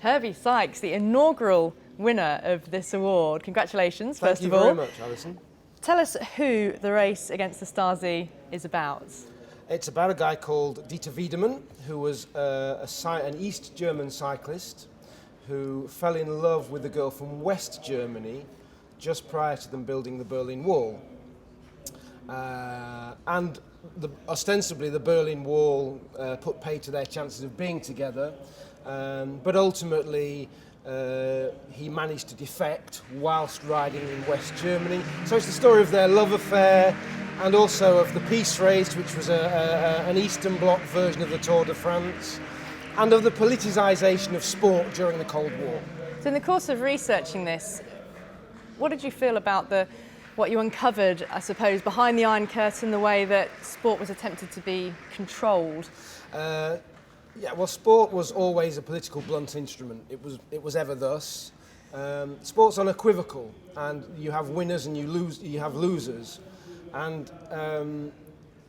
Herbie Sykes, the inaugural winner of this award. Congratulations, first of all. Thank you very much, Alison. Tell us who the race against the Stasi is about. It's about a guy called Dieter Wiedemann, who was an East German cyclist who fell in love with a girl from West Germany just prior to them building the Berlin Wall. Ostensibly the Berlin Wall put pay to their chances of being together, but ultimately he managed to defect whilst riding in West Germany. So it's the story of their love affair and also of the peace race, which was an Eastern Bloc version of the Tour de France, and of the politicisation of sport during the Cold War. So in the course of researching this, what did you feel about what you uncovered, I suppose, behind the Iron Curtain, the way that sport was attempted to be controlled? Yeah, well, sport was always a political blunt instrument. It was ever thus. Sport's unequivocal, and you have winners and you have losers. And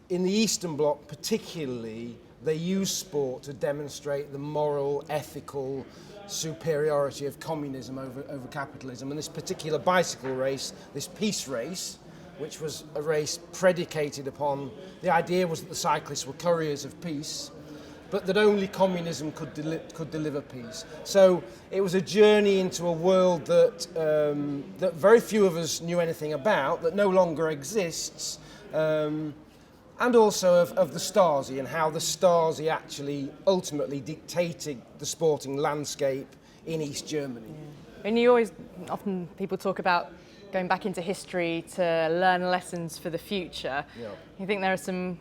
in the Eastern Bloc particularly, they use sport to demonstrate the moral, ethical superiority of communism over capitalism. And this particular bicycle race, this peace race, which was a race predicated upon, the idea was that the cyclists were couriers of peace, but that only communism could deliver peace. So it was a journey into a world that very few of us knew anything about, that no longer exists, and also of the Stasi and how the Stasi actually ultimately dictated the sporting landscape in East Germany. Yeah. And often people talk about going back into history to learn lessons for the future. Yeah. You think there are some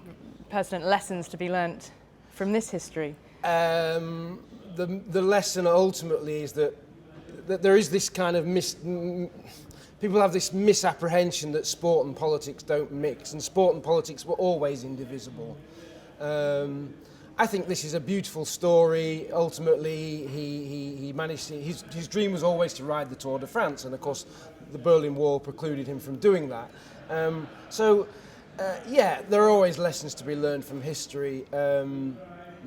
pertinent lessons to be learnt from this history? The lesson ultimately is that there is this kind of people have this misapprehension that sport and politics don't mix, and sport and politics were always indivisible. I think this is a beautiful story. Ultimately, he managed to, his dream was always to ride the Tour de France, and of course the Berlin Wall precluded him from doing that. Yeah, there are always lessons to be learned from history,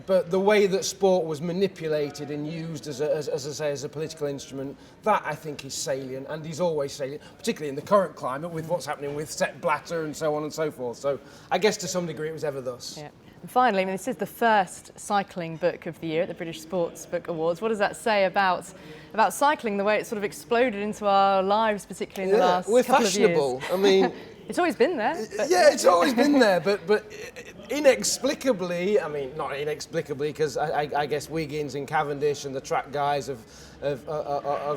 but the way that sport was manipulated and used as a political instrument, that I think is salient, and is always salient, particularly in the current climate with what's happening with Sepp Blatter and so on and so forth. So I guess to some degree it was ever thus. Yeah. And finally, this is the first cycling book of the year at the British Sports Book Awards. What does that say about cycling, the way it sort of exploded into our lives, particularly in the last couple of years? We're fashionable. I mean, it's always been there. Yeah, it's always been there, but inexplicably, I mean, not inexplicably, because I guess Wiggins and Cavendish and the track guys have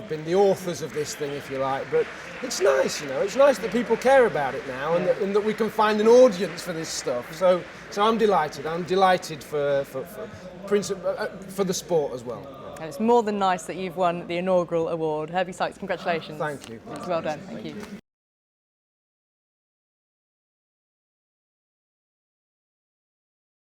been the authors of this thing, if you like. But it's nice, you know, it's nice that people care about it now, and that we can find an audience for this stuff. So I'm delighted. I'm delighted for the sport as well. And it's more than nice that you've won the inaugural award. Herbie Sykes, congratulations. Thank you. It's well done. Thank you.